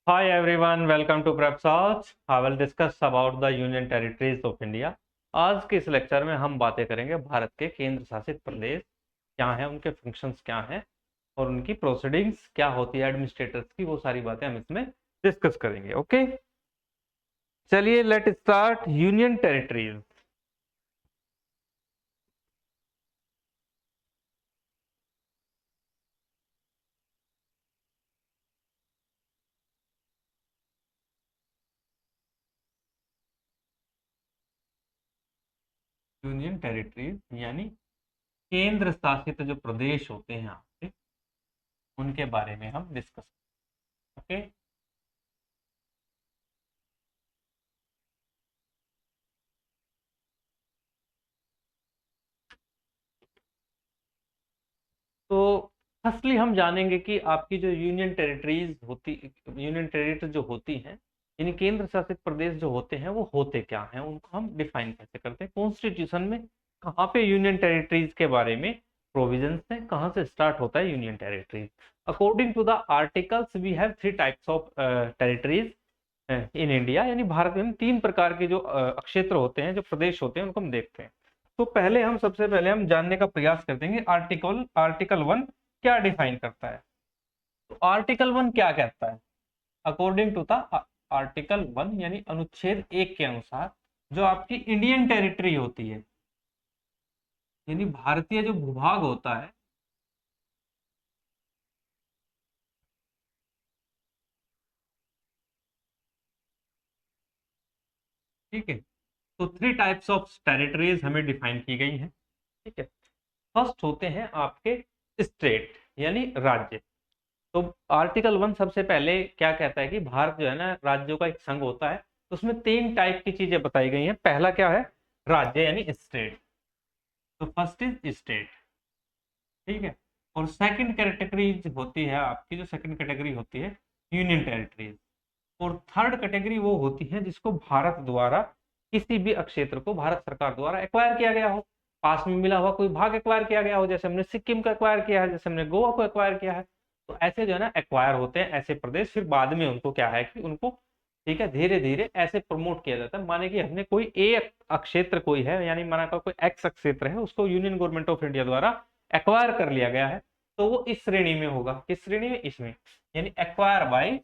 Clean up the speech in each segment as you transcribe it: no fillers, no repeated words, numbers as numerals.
Hi everyone, welcome to PrepSource. I will discuss about the Union Territories of India. आज के इस lecture में हम बातें करेंगे भारत के केंद्र शासित प्रदेश क्या हैं, उनके फंक्शंस क्या हैं और उनकी प्रोसीडिंग्स क्या होती है एडमिनिस्ट्रेटर्स की, वो सारी बातें हम इसमें डिस्कस करेंगे। ओके, चलिए let start. Union territories. Union territories यानी केंद्र शासित जो प्रदेश होते हैं आपके, उनके बारे में हम डिस्कस। ओके, तो फर्स्टली हम जानेंगे कि आपकी जो यूनियन टेरिटरी जो होती हैं, यानी केंद्र शासित प्रदेश जो होते हैं, वो होते क्या हैं, उनको हम डिफाइन कैसे करते हैं। कॉन्स्टिट्यूशन में कहाँ पे यूनियन टेरिटरीज के बारे में प्रोविजंस हैं, कहाँ से स्टार्ट होता है union territories. According to the articles we have three types of territories in India, यानी भारत में तीन प्रकार के जो क्षेत्र होते हैं, जो प्रदेश होते हैं, उनको हम देखते हैं। तो सबसे पहले हम जानने का प्रयास करते हैं आर्टिकल आर्टिकल 1 क्या डिफाइन करता है। तो आर्टिकल 1 क्या कहता है? अकॉर्डिंग टू द आर्टिकल 1 यानी अनुच्छेद 1 के अनुसार, जो आपकी इंडियन टेरिटरी होती है, यानी भारतीय जो भूभाग होता है, ठीक है, तो थ्री टाइप्स ऑफ टेरिटरीज हमें डिफाइन की गई है। ठीक है, फर्स्ट होते हैं आपके स्टेट यानी राज्य। तो आर्टिकल 1 सबसे पहले क्या कहता है कि भारत जो है ना, राज्यों का एक संघ होता है। तो उसमें तीन टाइप की चीजें बताई गई हैं। पहला क्या है? राज्य यानी स्टेट। तो फर्स्ट इज स्टेट, ठीक है। और सेकंड कैटेगरी होती है आपकी, जो सेकंड कैटेगरी होती है यूनियन टेरिटरीज। और थर्ड कैटेगरी वो होती है जिसको भारत द्वारा, किसी भी क्षेत्र को भारत सरकार द्वारा एक्वायर किया गया हो, पास में मिला हुआ कोई भाग एक्वायर किया गया हो, जैसे हमने सिक्किम को एक्वायर किया है, जैसे हमने गोवा को एक्वायर किया है। तो ऐसे जो है ना एक्वायर होते हैं ऐसे प्रदेश, फिर बाद में उनको क्या है कि उनको, ठीक है, धीरे धीरे ऐसे प्रमोट किया जाता है। माने कि हमने कोई एक क्षेत्र कोई है, यानी माना का कोई एक्स क्षेत्र है, उसको यूनियन गवर्नमेंट ऑफ इंडिया द्वारा एक्वायर कर लिया गया है, तो वो इस श्रेणी में होगा। किस श्रेणी में? इसमें, यानी acquire by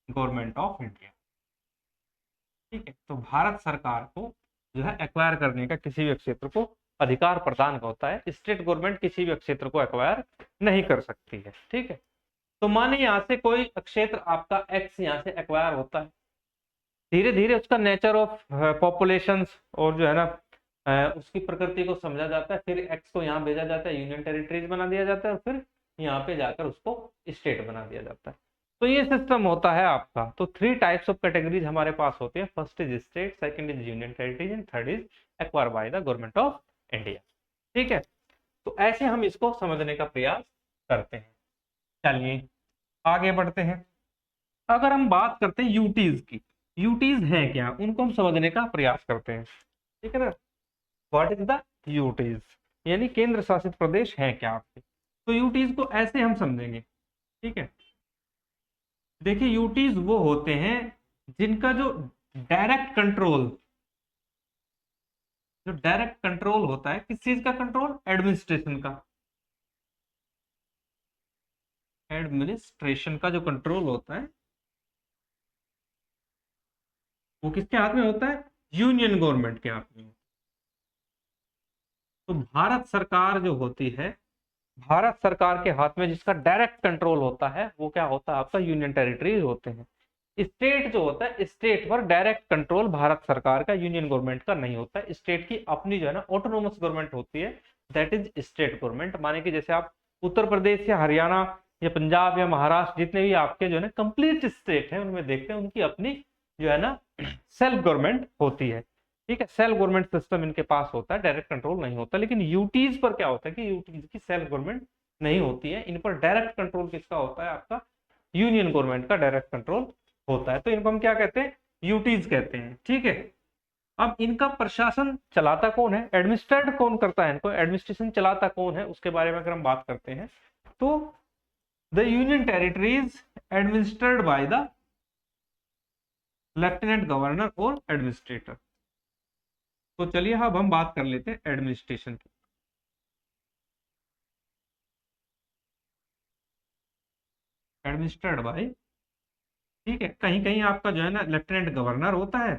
government of India. ठीक है, तो भारत सरकार को जो है एक्वायर करने का किसी भी क्षेत्र को अधिकार प्रदान होता है। स्टेट गवर्नमेंट किसी भी क्षेत्र को एक्वायर नहीं कर सकती है। ठीक है, तो माने यहाँ से कोई क्षेत्र आपका एक्स यहाँ से एक्वायर होता है, धीरे धीरे उसका नेचर ऑफ पॉपुलेशन और जो है ना उसकी प्रकृति को समझा जाता है, फिर एक्स को यहाँ भेजा जाता है, यूनियन टेरिटरीज बना दिया जाता है, और फिर यहाँ पे जाकर उसको स्टेट बना दिया जाता है। तो ये सिस्टम होता है आपका। तो थ्री टाइप्स ऑफ कैटेगरीज हमारे पास होती है। First is state, second is union territories and third is acquire by the government of India. ठीक है, तो ऐसे हम इसको समझने का प्रयास करते हैं। चलिए आगे बढ़ते हैं। अगर हम बात करते हैं यूटीज की, यूटीज है क्या, उनको हम समझने का प्रयास करते हैं। ठीक है ना, व्हाट इज द यूटीज, यानी केंद्र शासित प्रदेश है क्या आपके। तो यूटीज को ऐसे हम समझेंगे। ठीक है, देखिए यूटीज वो होते हैं जिनका जो डायरेक्ट कंट्रोल होता है, किस चीज का कंट्रोल? एडमिनिस्ट्रेशन का। एडमिनिस्ट्रेशन का जो कंट्रोल होता है, वो किसके हाथ में होता है? यूनियन गवर्नमेंट के हाथ में। तो भारत सरकार जो होती है, भारत सरकार के हाथ में जिसका डायरेक्ट कंट्रोल होता है, वो क्या होता है? आपका यूनियन टेरिटरीज होते हैं। स्टेट जो होता है, स्टेट पर डायरेक्ट कंट्रोल भारत सरकार का, यूनियन गवर्नमेंट का नहीं होता है। स्टेट की अपनी जो है ना ऑटोनोमस गवर्नमेंट होती है, दैट इज स्टेट गवर्नमेंट। माने कि जैसे आप उत्तर प्रदेश या हरियाणा या पंजाब या महाराष्ट्र, जितने भी आपके जो है ना कंप्लीट स्टेट है, उनमें देखते हैं उनकी अपनी जो है ना सेल्फ गवर्नमेंट होती है। ठीक है, सेल्फ गवर्नमेंट सिस्टम इनके पास होता है, डायरेक्ट कंट्रोल नहीं होता। लेकिन यूटीज पर क्या होता है कि यूटीज की सेल्फ गवर्नमेंट नहीं होती है, इन पर डायरेक्ट कंट्रोल किसका होता है? आपका यूनियन गवर्नमेंट का डायरेक्ट कंट्रोल होता है। तो इनको हम क्या कहते हैं? यूटीज कहते हैं। ठीक है, अब इनका प्रशासन चलाता कौन है, एडमिनिस्ट्रेट कौन करता है इनको, एडमिनिस्ट्रेशन चलाता कौन है, उसके बारे में अगर हम बात करते हैं तो the union territories administered by the lieutenant governor और एडमिनिस्ट्रेटर। तो चलिए अब हम बात कर लेते हैं एडमिनिस्ट्रेशन की। एडमिनिस्ट्रेड बाय, ठीक है, कहीं कहीं आपका जो है ना लेफ्टिनेंट गवर्नर होता है,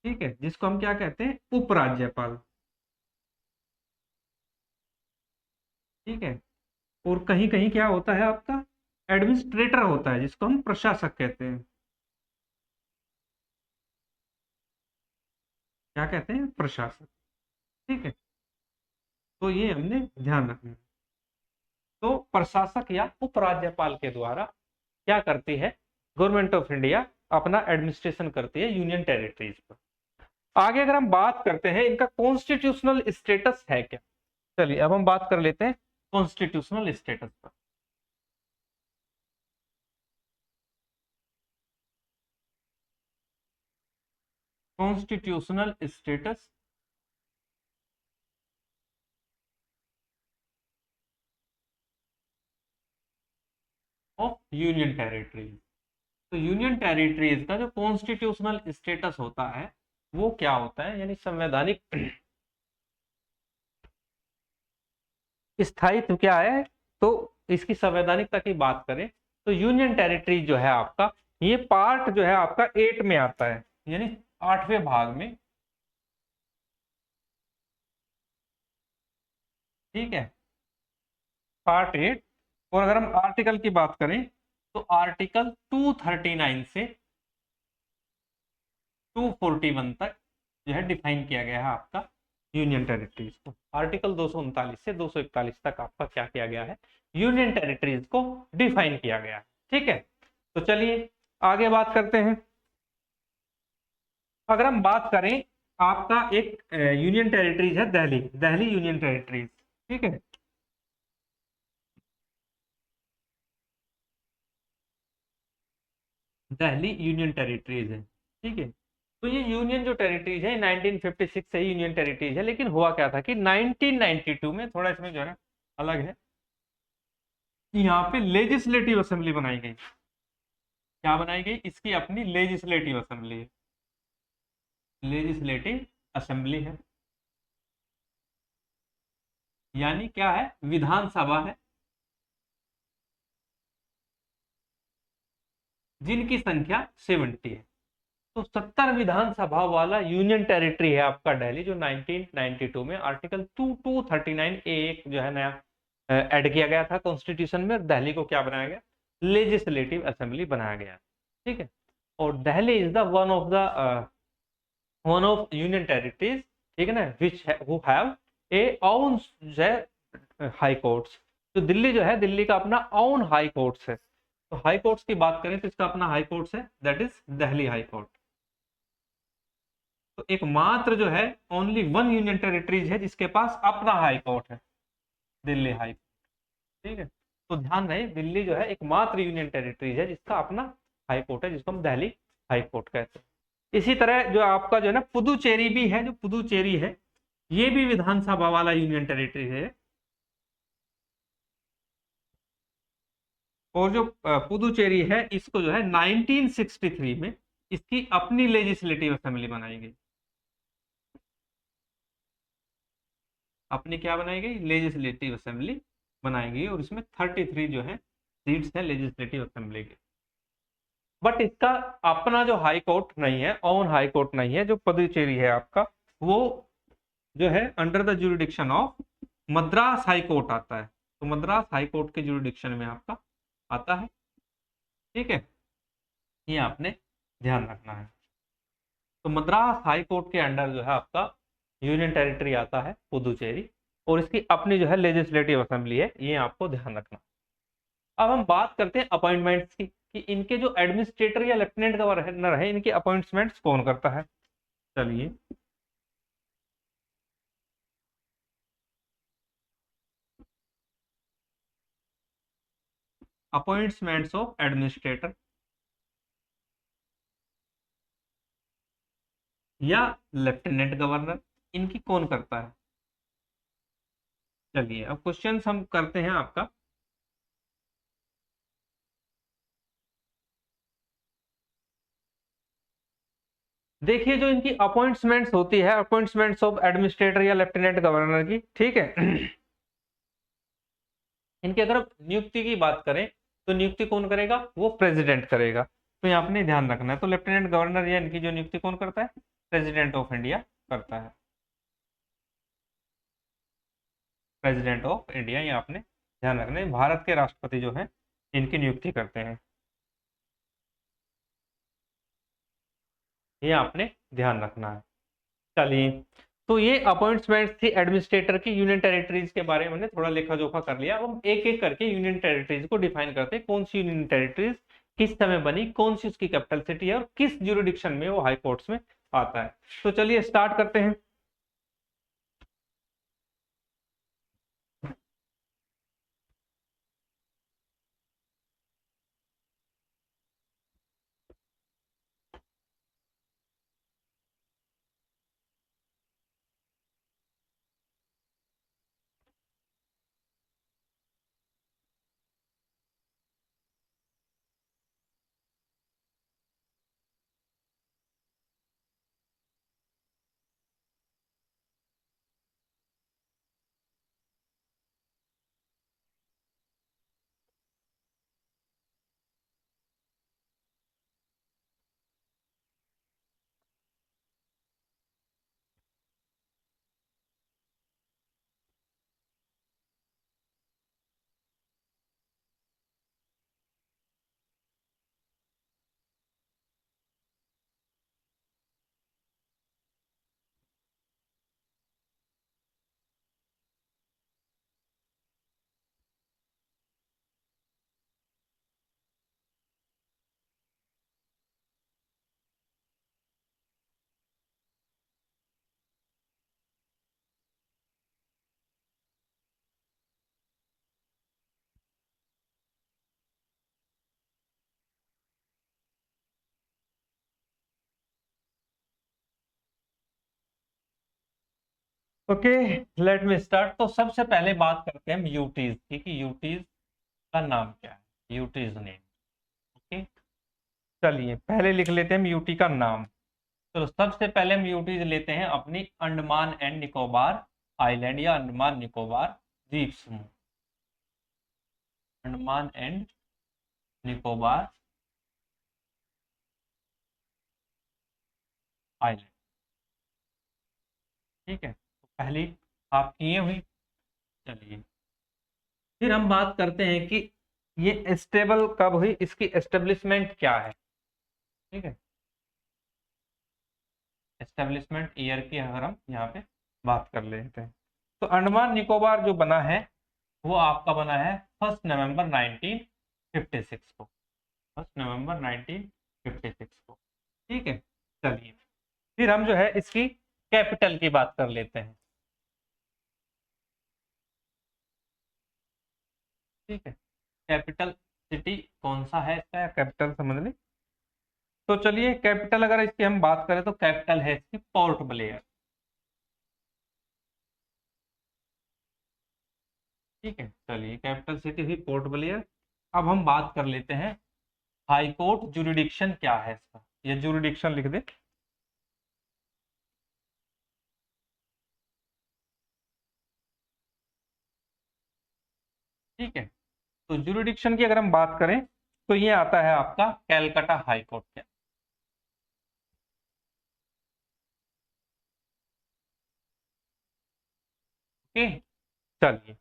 ठीक है, जिसको हम क्या कहते हैं, उपराज्यपाल, ठीक है। और कहीं कहीं क्या होता है आपका, एडमिनिस्ट्रेटर होता है, जिसको हम प्रशासक कहते हैं, क्या कहते हैं, प्रशासक, ठीक है। तो ये हमने ध्यान रखना है। तो प्रशासक या उपराज्यपाल के द्वारा क्या करती है गवर्नमेंट ऑफ इंडिया, अपना एडमिनिस्ट्रेशन करती है यूनियन टेरिटरीज पर। आगे अगर हम बात करते हैं इनका कॉन्स्टिट्यूशनल स्टेटस है क्या, चलिए अब हम बात कर लेते हैं कॉन्स्टिट्यूशनल स्टेटस पर। Constitutional status of union territories. तो यूनियन टेरिटरीज का जो कॉन्स्टिट्यूशनल स्टेटस होता है वो क्या होता है, यानी संवैधानिक स्थायित्व क्या है। तो इसकी संवैधानिकता की बात करें तो यूनियन टेरिटरी जो है आपका, ये पार्ट जो है आपका 8 में आता है, यानी 8वें भाग में, ठीक है, पार्ट 8। और अगर हम आर्टिकल की बात करें तो आर्टिकल 239 से 241 तक जो है डिफाइन किया गया है आपका यूनियन टेरिटरीज को। आर्टिकल 239 से 241 तक आपका क्या किया गया है, यूनियन टेरिटरीज को डिफाइन किया गया है, ठीक है। तो चलिए आगे बात करते हैं। अगर हम बात करें, आपका एक यूनियन टेरिटरीज है दिल्ली, दिल्ली यूनियन टेरिटरीज, ठीक है। दिल्ली यूनियन टेरिटरीज है, ठीक है। तो ये यूनियन जो टेरिटरीज है 1956 से ही यूनियन टेरिटरीज है, लेकिन हुआ क्या था कि 1992 में थोड़ा इसमें जो है ना अलग है, यहाँ पे लेजिस्लेटिव असेंबली बनाई गई। क्या बनाई गई, इसकी अपनी लेजिस्लेटिव असेंबली है, लेजिस्लेटिव असेंबली है, यानी क्या है, विधानसभा है, जिनकी संख्या 70 है। तो 70 विधानसभा वाला यूनियन टेरिटरी है आपका दिल्ली, जो 1992 में आर्टिकल 2239 ए एक जो है नया ऐड किया गया था कॉन्स्टिट्यूशन में, दिल्ली को क्या बनाया गया, लेजिस्लेटिव असेंबली बनाया गया, ठीक है। और Delhi is the one of union territories, ठीक है ना, which who have a own high courts. तो दिल्ली जो है, दिल्ली का अपना ओन हाई कोर्ट्स है। तो हाई कोर्ट्स की बात करें तो इसका अपना हाई कोर्ट्स है, that is Delhi high court. तो एकमात्र जो है ओनली वन यूनियन टेरिटरीज है जिसके पास अपना हाई कोर्ट है, दिल्ली हाई कोर्ट, ठीक है। तो ध्यान रहे, दिल्ली जो है एकमात्र यूनियन टेरिटरीज है जिसका अपना हाई कोर्ट है, जिसको हम दिल्ली हाई कोर्ट कहते हैं। इसी तरह जो आपका जो है ना पुदुचेरी भी है, जो पुदुचेरी है ये भी विधानसभा वाला यूनियन टेरिटरी है। और जो पुदुचेरी है इसको जो है 1963 में इसकी अपनी लेजिस्लेटिव असेंबली बनाई गई, अपनी क्या बनाई गई, लेजिस्लेटिव असेंबली बनाई गई, और इसमें 33 जो है सीट्स हैं लेजिस्लेटिव असेंबली के। बट इसका अपना जो हाई कोर्ट नहीं है, ओन हाई कोर्ट नहीं है, जो पुदुचेरी है आपका, वो जो है under the jurisdiction of Madras high court आता है। तो मद्रास हाई कोर्ट के जुरिडिक्शन में आपका आता है, ठीक है, ये आपने ध्यान रखना है। तो मद्रास हाई कोर्ट के अंडर जो है आपका यूनियन टेरिटरी आता है पुदुचेरी, और इसकी अपनी जो है लेजिस्लेटिव असेंबली है, ये आपको ध्यान रखना। अब हम बात करते हैं अपॉइंटमेंट्स की, कि इनके जो एडमिनिस्ट्रेटर या लेफ्टिनेंट गवर्नर है, इनके अपॉइंटमेंट्स कौन करता है। चलिए अपॉइंटमेंट्स ऑफ एडमिनिस्ट्रेटर, या लेफ्टिनेंट गवर्नर, इनकी कौन करता है? चलिए अब क्वेश्चन हम करते हैं आपका। देखिए जो इनकी अपॉइंटमेंट्स होती है, अपॉइंटमेंट्स ऑफ एडमिनिस्ट्रेटर या लेफ्टिनेंट गवर्नर की, ठीक है। इनकी अगर हम नियुक्ति की बात करें तो नियुक्ति कौन करेगा? वो प्रेसिडेंट करेगा। तो यहाँ आपने ध्यान रखना है, तो लेफ्टिनेंट गवर्नर या इनकी जो नियुक्ति कौन करता है? प्रेसिडेंट ऑफ इंडिया करता है। प्रेसिडेंट ऑफ इंडिया, ये आपने ध्यान रखना है, भारत के राष्ट्रपति जो है इनकी नियुक्ति करते हैं, ये आपने ध्यान रखना है। चलिए, तो ये अपॉइंटमेंट थी एडमिनिस्ट्रेटर की। यूनियन टेरिटरीज के बारे में हमने थोड़ा लेखा जोखा कर लिया। अब हम एक एक करके यूनियन टेरिटरीज को डिफाइन करते हैं। कौन सी यूनियन टेरिटरीज किस समय बनी, कौन सी उसकी कैपिटल सिटी है और किस ज्यूरिडिक्शन में वो हाई कोर्ट्स में आता है। तो चलिए स्टार्ट करते हैं। Okay, let me start. तो सबसे पहले बात करते हैं हम यूटीज की, कि यूटीज का नाम क्या है, यूटीज नेम। ओके, चलिए पहले लिख लेते हैं हम यूटी का नाम। तो सबसे पहले हम यूटीज लेते हैं अपनी अंडमान एंड निकोबार आइलैंड या अंडमान निकोबार द्वीप समूह। अंडमान एंड निकोबार आइलैंड, ठीक है। तो पहली आपकी ये हुई। चलिए फिर हम बात करते हैं कि ये स्टेबल कब हुई, इसकी एस्टेब्लिशमेंट क्या है, ठीक है। एस्टेब्लिशमेंट ईयर की अगर हम यहाँ पे बात कर लेते हैं, तो अंडमान निकोबार जो बना है वो आपका बना है 1 नवंबर 1956 को, 1 नवंबर 1956 को, ठीक है। चलिए फिर हम जो है इसकी कैपिटल की बात कर लेते हैं, ठीक है। कैपिटल सिटी कौन सा है इसका, कैपिटल समझ ली। तो चलिए कैपिटल अगर इसकी हम बात करें तो कैपिटल है इसकी पोर्ट ब्लेयर, ठीक है। चलिए कैपिटल सिटी हुई पोर्ट ब्लेयर। अब हम बात कर लेते हैं हाई कोर्ट जुरिडिक्शन क्या है इसका, ये जुरिडिक्शन लिख दे। ठीक है, तो जुरिडिक्शन की अगर हम बात करें तो ये आता है आपका कैलकाटा हाई कोर्ट के। ओके, चलिए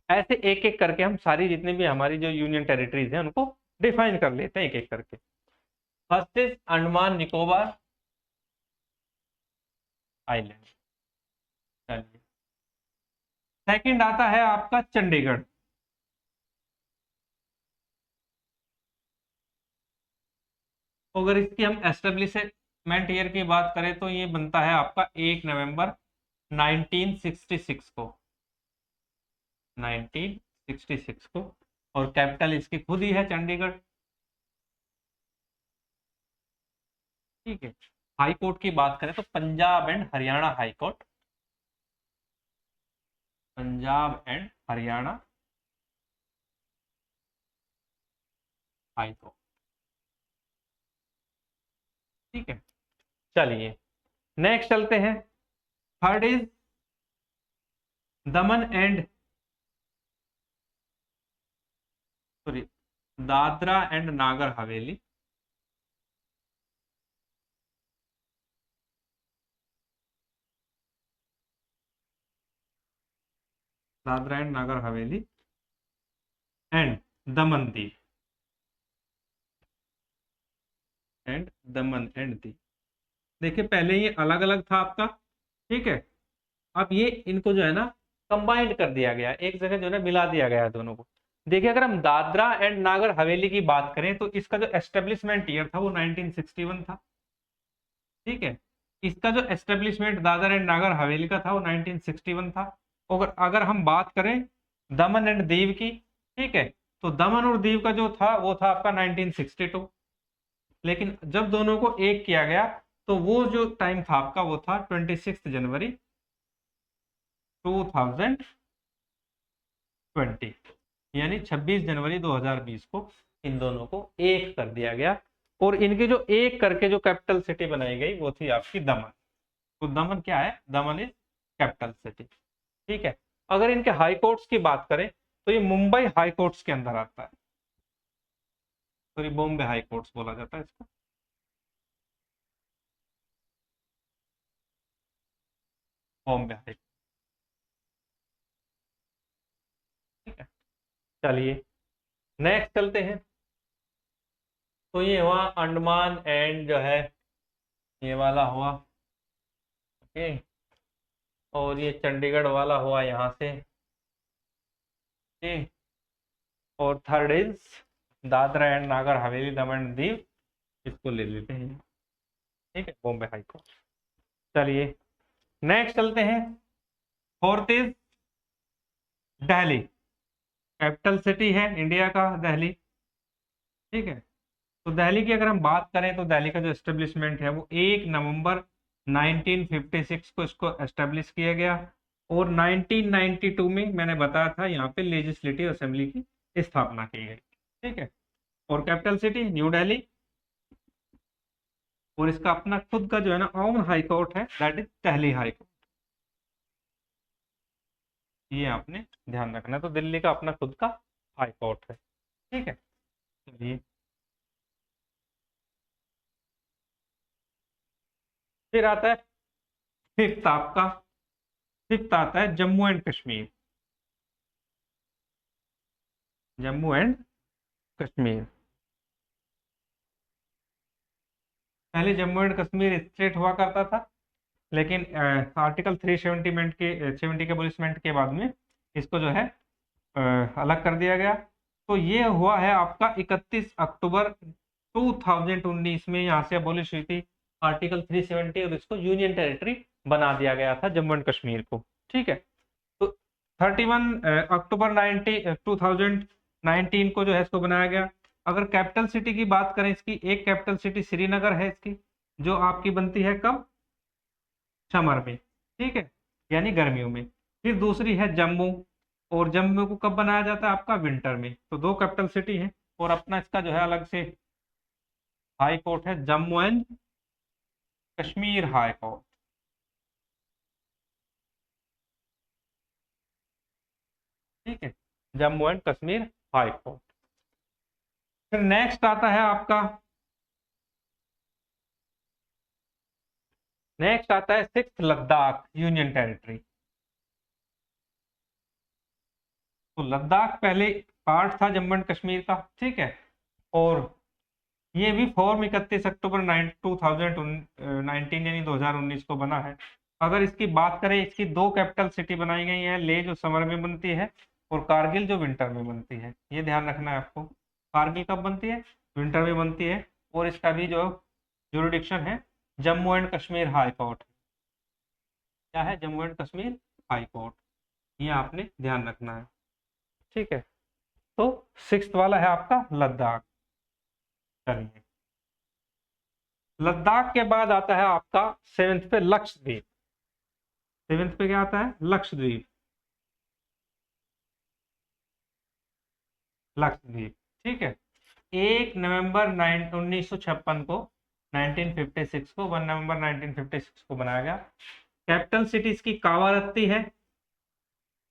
ऐसे एक एक करके हम सारी जितनी भी हमारी जो यूनियन टेरिटरीज हैं उनको डिफाइन कर लेते हैं एक एक करके। First is Andaman Nicobar island. चलिए सेकंड आता है आपका चंडीगढ़। अगर इसकी हम एस्टेब्लिशमेंट ईयर की बात करें तो ये बनता है आपका 1 नवंबर 1966 को, 1966 को। और कैपिटल इसकी खुद ही है चंडीगढ़, ठीक है। हाई कोर्ट की बात करें तो Punjab and Haryana high court, Punjab and Haryana high court. ठीक है, चलिए नेक्स्ट चलते हैं। Third is Daman and sorry Dadra and Nagar Haveli, Dadra and Nagar Haveli and Daman Diu, and Daman and Diu. देखिए पहले ये अलग अलग था आपका, ठीक है, अब ये इनको जो है ना कंबाइंड कर दिया गया, एक जगह जो है ना मिला दिया गया है दोनों को। देखिए अगर हम दादरा एंड नागर हवेली की बात करें तो इसका जो एस्टेब्लिशमेंट ईयर था वो 1961 था। ठीक है, इसका जो एस्टेब्लिशमेंट दादर एंड नागर हवेली का था वो 1961 था। और अगर हम बात करें दमन एंड दीव की, ठीक है, तो दमन और दीव का जो था वो था आपका 1962। लेकिन जब दोनों को एक किया गया तो वो जो टाइम था आपका वो था 26 जनवरी 2020, यानी 26 जनवरी 2020 को इन दोनों को एक कर दिया गया। और इनके जो एक करके जो कैपिटल सिटी बनाई गई वो थी आपकी दमन। तो दमन क्या है, दमन इज कैपिटल सिटी। ठीक है, अगर इनके हाई कोर्ट्स की बात करें तो ये मुंबई हाई कोर्ट्स के अंदर आता है, सॉरी बॉम्बे हाई कोर्ट्स बोला जाता है इसको, बॉम्बे हाई। ठीक है, चलिए नेक्स्ट चलते हैं। तो ये हुआ अंडमान एंड जो है ये वाला हुआ, ओके, और ये चंडीगढ़ वाला हुआ यहाँ से, ठीक। और third is Dadra and Nagar Haveli Daman and Diu, इसको ले लेते हैं। ठीक है, बॉम्बे हाई कोर्ट। चलिए नेक्स्ट चलते हैं। Fourth is Delhi, capital city है इंडिया का दिल्ली। ठीक है, तो दिल्ली की अगर हम बात करें तो दिल्ली का जो एस्टेब्लिशमेंट है वो 1 नवंबर 1956 को इसको एस्टेब्लिश किया गया। और 1992 में मैंने बताया था यहाँ पे लेजिस्लेटिव असेंबली की स्थापना की गई। ठीक है, और कैपिटल सिटी न्यू दिल्ली, और इसका अपना खुद का जो है ना ओन हाई कोर्ट है, that is Delhi high court. ये आपने ध्यान रखना है, तो दिल्ली का अपना खुद का हाई कोर्ट है। ठीक है, चलिए फिर आता है फिफ्थ आपका, फिफ्थ आता है जम्मू एंड कश्मीर, जम्मू एंड कश्मीर। पहले जम्मू एंड कश्मीर स्टेट हुआ करता था, लेकिन आर्टिकल 370 के 70 के एबोलिशमेंट के बाद में इसको जो है अलग कर दिया गया। तो ये हुआ है आपका 31 अक्टूबर 2019 में यहाँ से अबोलिश हुई थी आर्टिकल 370, और इसको यूनियन टेरिटरी बना दिया गया था जम्मू एंड कश्मीर को। ठीक है, तो 31 अक्टूबर 2019 को जो है इसको बनाया गया। अगर कैपिटल सिटी की बात करें, इसकी एक कैपिटल सिटी श्रीनगर है इसकी, जो आपकी बनती है कब, समर में। ठीक है, यानी गर्मियों में। फिर दूसरी है जम्मू, और जम्मू को कब बनाया जाता है आपका, विंटर में। तो दो कैपिटल सिटी है, और अपना इसका जो है अलग से हाई कोर्ट है, Jammu and Kashmir high court. ठीक है, Jammu and Kashmir high court. फिर नेक्स्ट आता है आपका, नेक्स्ट आता है सिक्स्थ लद्दाख यूनियन टेरिटरी। तो लद्दाख पहले पार्ट था जम्मू एंड कश्मीर का। ठीक है, और ये भी फॉर्म 31 अक्टूबर 2019 यानी 2019 को बना है। अगर इसकी बात करें, इसकी दो कैपिटल सिटी बनाई गई है, ले जो समर में बनती है, और कारगिल जो विंटर में बनती है। ये ध्यान रखना है आपको, कारगिल कब बनती है, विंटर में बनती है। और इसका भी जो जुरिडिक्शन है Jammu and Kashmir high court. क्या है, Jammu and Kashmir high court, ये आपने ध्यान रखना है। ठीक है, तो सिक्स्थ वाला है आपका लद्दाख। चलिए लद्दाख के बाद आता है आपका सेवेंथ पे लक्षद्वीप। सेवेंथ पे क्या आता है? लक्षद्वीप। लक्षद्वीप, ठीक है। 1 नवंबर 1956 को 1956 को 1 नवंबर 1956 को बनाया गया। कैपिटल सिटी इसकी कावारत्ती है,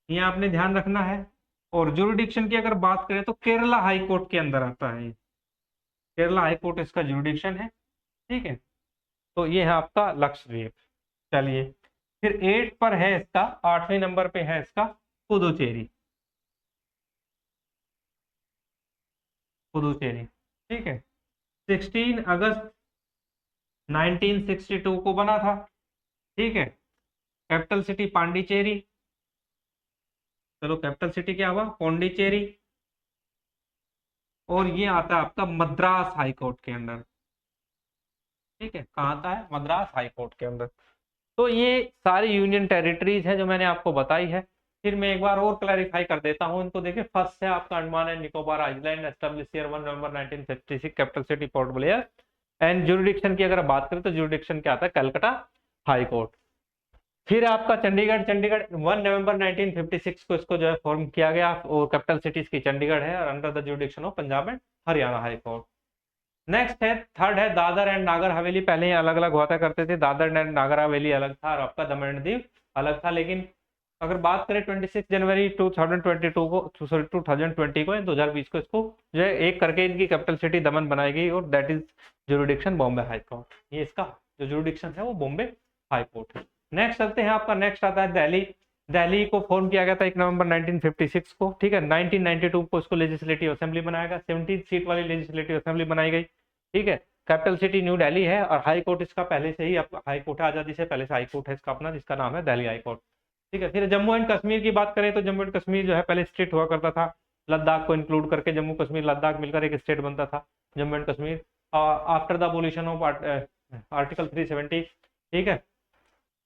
ये आपने ध्यान रखना है। और जुरिडिक्शन की अगर बात करें तो केरला हाई कोर्ट के अंदर आता है। केरला हाई कोर्ट इसका जुरिडिक्शन है, ठीक है। तो ये है आपका लक्षद्वीप। चलिए, फिर 8 पर है इसका, 8वें नंबर पे है इसका पुदुचेरी। पुदुचेरी, ठीक है। 16 अगस्त 1962 को बना था, ठीक है। Capital city Pondicherry. चलो, कैपिटल सिटी क्या हुआ? पौंडीचेरी। और ये आता है आपका मद्रास हाई कोर्ट के अंदर, ठीक है। कहाँ आता है? मद्रास हाई कोर्ट के अंदर। तो ये सारी यूनियन टेरिटरीज है जो मैंने आपको बताई है। फिर मैं एक बार और क्लैरिफाई कर देता हूँ इनको। देखिए, फर्स्ट है आपका Andaman and Nicobar island, establish year 1 November 1956, capital city port Blair. And jurisdiction की अगर बात करें तो जुरिडिक्शन क्या आता है? Calcutta high court. फिर आपका चंडीगढ़। चंडीगढ़ 1 नवंबर 1956 को इसको जो है फॉर्म किया गया, और कैपिटल सिटी इसकी चंडीगढ़ है, और under the jurisdiction of Punjab and Haryana high court. Next है, थर्ड है दादर एंड नागर हवेली। पहले ही अलग अलग हुआ करते थे, दादर एंड नागर हवेली अलग था और आपका दमन एंड दीव अलग था। लेकिन अगर बात करें 26 जनवरी 2022 को, सॉरी 2020 को, 2020 को, इसको जो है एक करके इनकी कैपिटल सिटी दमन बनाई गई, और that is jurisdiction Bombay high court. ये इसका जो जुरिडिक्शन है वो बॉम्बे हाई कोर्ट है। नेक्स्ट चलते हैं, आपका नेक्स्ट आता है दिल्ली। दिल्ली को फॉर्म किया गया था 1 नवंबर 1956 को, ठीक है। 1992 को इसको लेजिस्लेटिव असेंबली बनाया गया, 17 सीट वाली लेजिस्लेटिव असेंबली बनाई गई, ठीक है। कैपिटल सिटी न्यू दिल्ली है, और हाई कोर्ट इसका पहले से ही हाई कोर्ट है, आजादी से पहले से हाई कोर्ट है इसका अपना, जिसका नाम है दिल्ली हाई कोर्ट, ठीक है। फिर जम्मू एंड कश्मीर की बात करें तो जम्मू एंड कश्मीर जो है पहले स्टेट हुआ करता था। लद्दाख को इंक्लूड करके जम्मू कश्मीर लद्दाख मिलकर एक स्टेट बनता था, Jammu and Kashmir. After the abolition of article 370, ठीक है,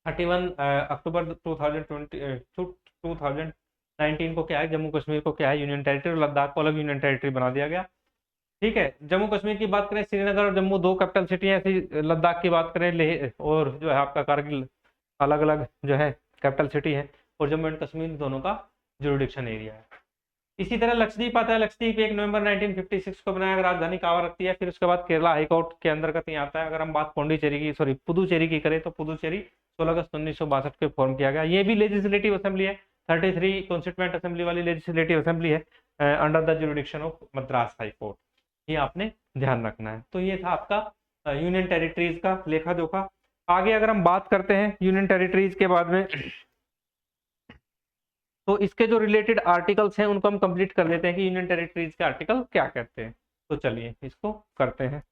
31 अक्टूबर 2019 को क्या है, जम्मू कश्मीर को क्या है, यूनियन टेरिटरी, लद्दाख को अलग यूनियन टेरिटरी बना दिया गया, ठीक है। जम्मू कश्मीर की बात करें, श्रीनगर और जम्मू दो कैपिटल सिटी है ऐसी। लद्दाख की बात करें, लेह और जो है आपका कारगिल, अलग अलग जो है कैपिटल सिटी है। और जम्मू एंड कश्मीर दोनों का जुरिडिक्शन एरिया है। इसी तरह लक्षद्वीप आता है। लक्षद्वीप 1 नवंबर 1956 को बनाया गया, राजधानी कावारत्ती है। फिर उसके बाद केरला हाईकोर्ट के अंतर्गत ही आता है। अगर हम बात पौंडीचेरी की, सॉरी पुदुचेरी की करें, तो पुदुचेरी 16 अगस्त 1962 के फॉर्म किया गया। ये भी लेजिस्लेटिव असेंबली है, 33 कॉन्स्टिट्यूएंट असेंबली वाली लेजिस्लेटिव असेंबली है, under the jurisdiction of Madras high court. ये आपने ध्यान रखना है। तो ये था आपका यूनियन टेरिटरीज का लेखा जोखा। आगे अगर हम बात करते हैं यूनियन टेरिटरीज के बाद में, तो इसके जो रिलेटेड आर्टिकल्स हैं उनको हम कंप्लीट कर लेते हैं कि यूनियन टेरिटरीज के आर्टिकल क्या कहते हैं। तो चलिए इसको करते हैं।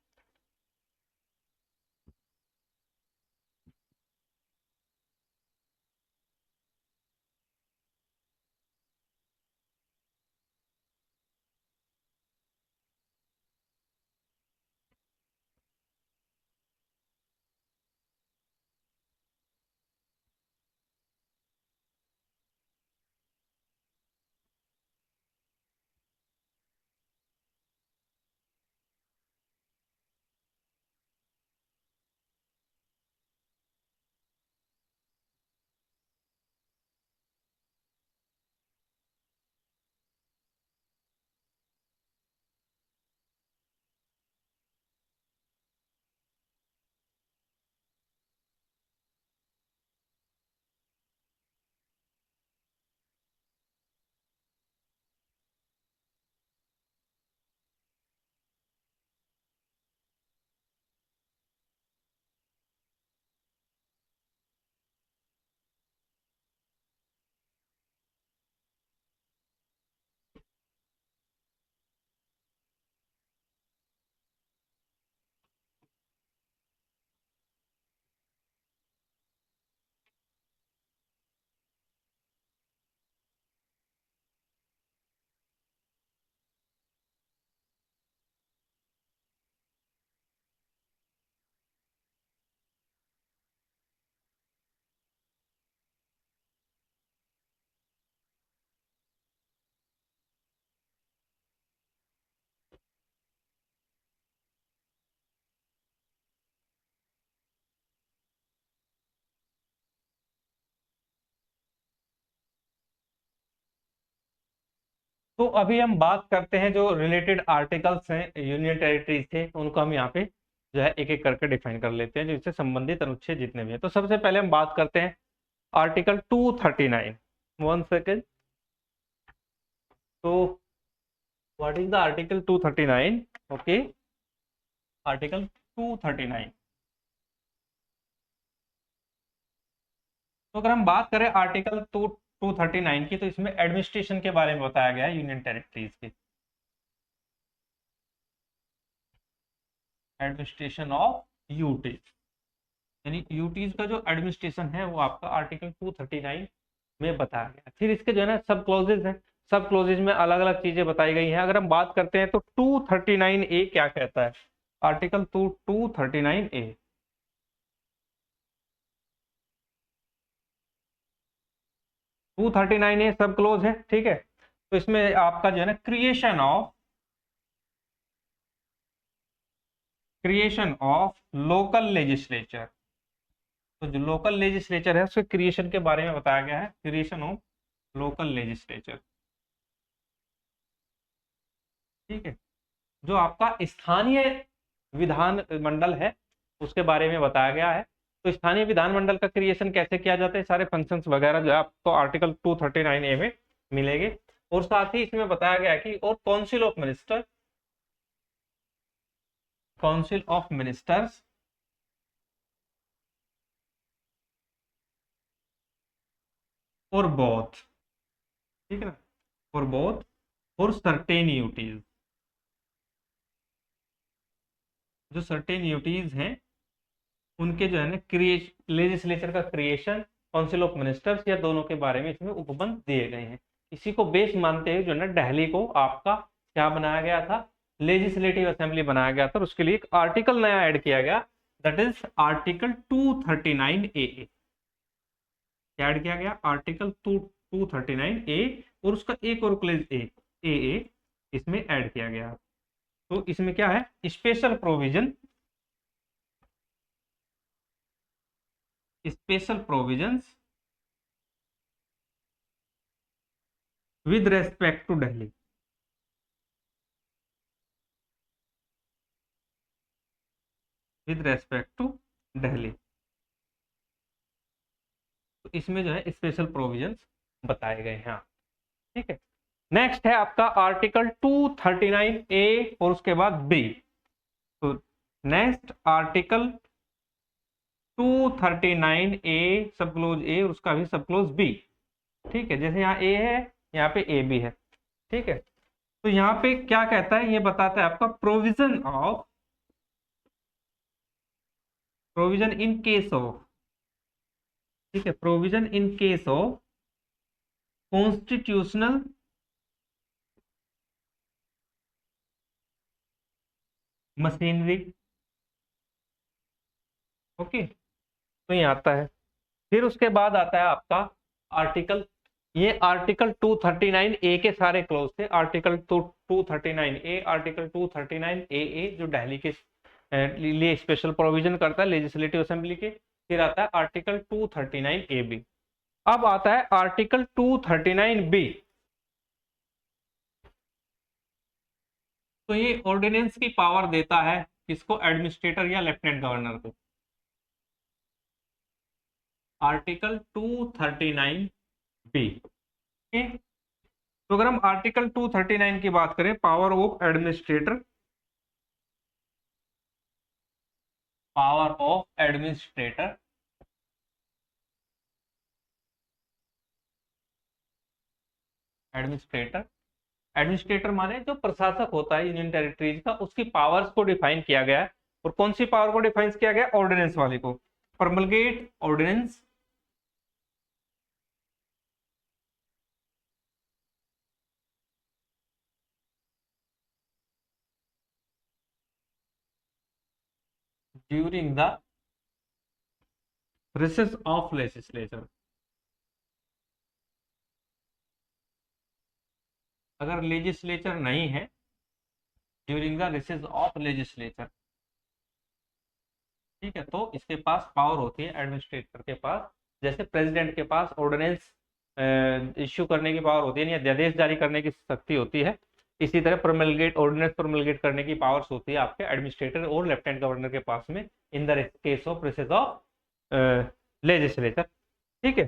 तो अभी हम बात करते हैं जो रिलेटेड आर्टिकल्स हैं यूनियन टेरिटरीज थे, उनको हम यहाँ पे जो है एक एक करके डिफाइन कर लेते हैं, जिससे संबंधित अनुच्छेद जितने भी हैं। तो सबसे पहले हम बात करते हैं आर्टिकल 239। One second. तो what is the article 239? Okay, article 239। तो अगर हम बात करें आर्टिकल 239 की, तो इसमें एडमिनिस्ट्रेशन के बारे में बताया गया है यूनियन टेरिटरीज के। एडमिनिस्ट्रेशन ऑफ यूटीज, यानी यूटीज का जो एडमिनिस्ट्रेशन है वो आपका आर्टिकल 239 में बताया गया। फिर इसके जो है ना सब क्लोजेज हैं, सब क्लोजेज में अलग अलग चीजें बताई गई हैं। अगर हम बात करते हैं तो 239A क्या कहता है, आर्टिकल 239A। 239A सब क्लोज है, ठीक है। तो इसमें आपका जो है ना क्रिएशन ऑफ लोकल लेजिस्लेचर, तो जो लोकल लेजिस्लेचर है उसके क्रिएशन के बारे में बताया गया है, क्रिएशन ऑफ लोकल लेजिस्लेचर, ठीक है। जो आपका स्थानीय विधान मंडल है उसके बारे में बताया गया है। तो स्थानीय विधानमंडल का क्रिएशन कैसे किया जाता है, सारे फंक्शंस वगैरह जो है आपको आर्टिकल 239A में मिलेंगे। और साथ ही इसमें बताया गया है कि और काउंसिल ऑफ मिनिस्टर्स और बोथ, ठीक है ना, और बोथ और सर्टेन यूटीज, जो सर्टेन यूटीज हैं उनके जो है ना लेजिस्लेचर का क्रिएशन, काउंसिल ऑफ मिनिस्टर्स या दोनों के बारे में इसमें उपबंध दिए गए हैं। इसी को बेस मानते हुए जो है ना दिल्ली को आपका क्या बनाया गया था, लेजिस्लेटिव असेंबली बनाया गया था, और उसके लिए एक आर्टिकल नया ऐड किया गया, दैट इज आर्टिकल 239A। क्या ऐड किया गया, आर्टिकल 239A, और उसका एक और क्लेज ए इसमें ऐड किया गया। तो इसमें क्या है, special provisions with respect to Delhi, with respect to Delhi. तो इसमें जो है स्पेशल प्रोविजंस बताए गए हैं, हाँ, ठीक है। नेक्स्ट है आपका आर्टिकल 239A और उसके बाद बी। तो नेक्स्ट आर्टिकल 239A सब क्लोज ए और उसका भी सब क्लोज बी, ठीक है। जैसे यहाँ ए है, यहाँ पे ए बी है, ठीक है। तो यहाँ पे क्या कहता है, ये बताता है आपका प्रोविजन इन केस ऑफ, ठीक है, provision in case of constitutional machinery, okay. तो ये आता है। फिर उसके बाद आता है आपका आर्टिकल, ये आर्टिकल 239A के सारे क्लोज थे, आर्टिकल 239A, आर्टिकल 239AA जो दिल्ली के लिए स्पेशल प्रोविजन करता है लेजिस्लेटिव असेंबली के। फिर आता है आर्टिकल 239AB। अब आता है आर्टिकल 239B। तो ये ऑर्डिनेंस की पावर देता है किसको, एडमिनिस्ट्रेटर या लेफ्टिनेंट गवर्नर को। आर्टिकल 239B, तो अगर हम आर्टिकल 239 की बात करें, power of administrator, power of administrator, administrator, administrator माने जो प्रशासक होता है यूनियन टेरिटरीज का, उसकी पावर्स को डिफाइन किया गया है। और कौन सी पावर को डिफाइन किया गया, ऑर्डिनेंस वाले को, promulgate ordinance during the recess of legislature. अगर लेजिस्लेचर नहीं है, during the recess of legislature, ठीक है, तो इसके पास पावर होती है एडमिनिस्ट्रेटर के पास, जैसे प्रेसिडेंट के पास ऑर्डिनेंस इश्यू करने की पावर होती है, या अध्यादेश जारी करने की शक्ति होती है। इसी तरह प्रोमलगेट ऑर्डिनेंस प्रोमलगेट करने की पावर्स होती है आपके एडमिनिस्ट्रेटर और लेफ्टिनेंट गवर्नर के पास में in the case of process of legislature. ठीक है,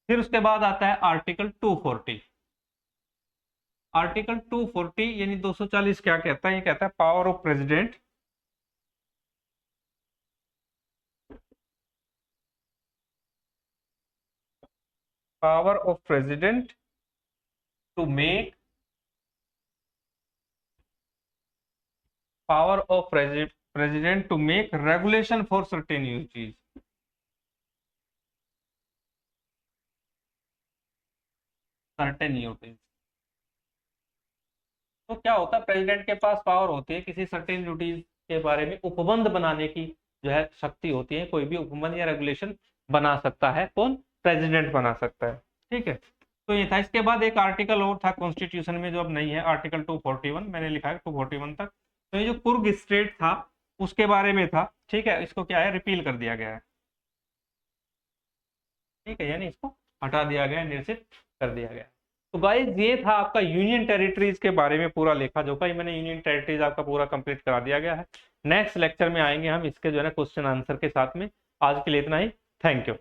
फिर उसके बाद आता है आर्टिकल 240। आर्टिकल 240 यानी 240 क्या कहता है? ये कहता है power of president to make power of president to make regulation for certain uses। certain uses तो क्या होता है, प्रेसिडेंट के पास पावर होती है किसी सर्टेन ड्यूटीज के बारे में उपबंध बनाने की जो है शक्ति होती है। कोई भी उपबंध या रेगुलेशन बना सकता है, कौन? प्रेसिडेंट बना सकता है। ठीक है, तो ये था। इसके बाद एक आर्टिकल और था कॉन्स्टिट्यूशन में जो अब नहीं है, आर्टिकल 241 मैंने लिखा है 241 तक। तो ये जो कुर्ग स्टेट था उसके बारे में था। ठीक है, इसको क्या है, रिपील कर दिया गया है। ठीक है, यानी इसको हटा दिया गया, निरसित कर दिया गया। तो गाइस ये था आपका यूनियन टेरिटरीज के बारे में पूरा लेखा जोखा। मैंने यूनियन टेरिटरीज आपका पूरा कंप्लीट करा दिया गया है। नेक्स्ट लेक्चर में आएंगे हम इसके जो है ना क्वेश्चन आंसर के साथ में। आज के लिए इतना ही। Thank you.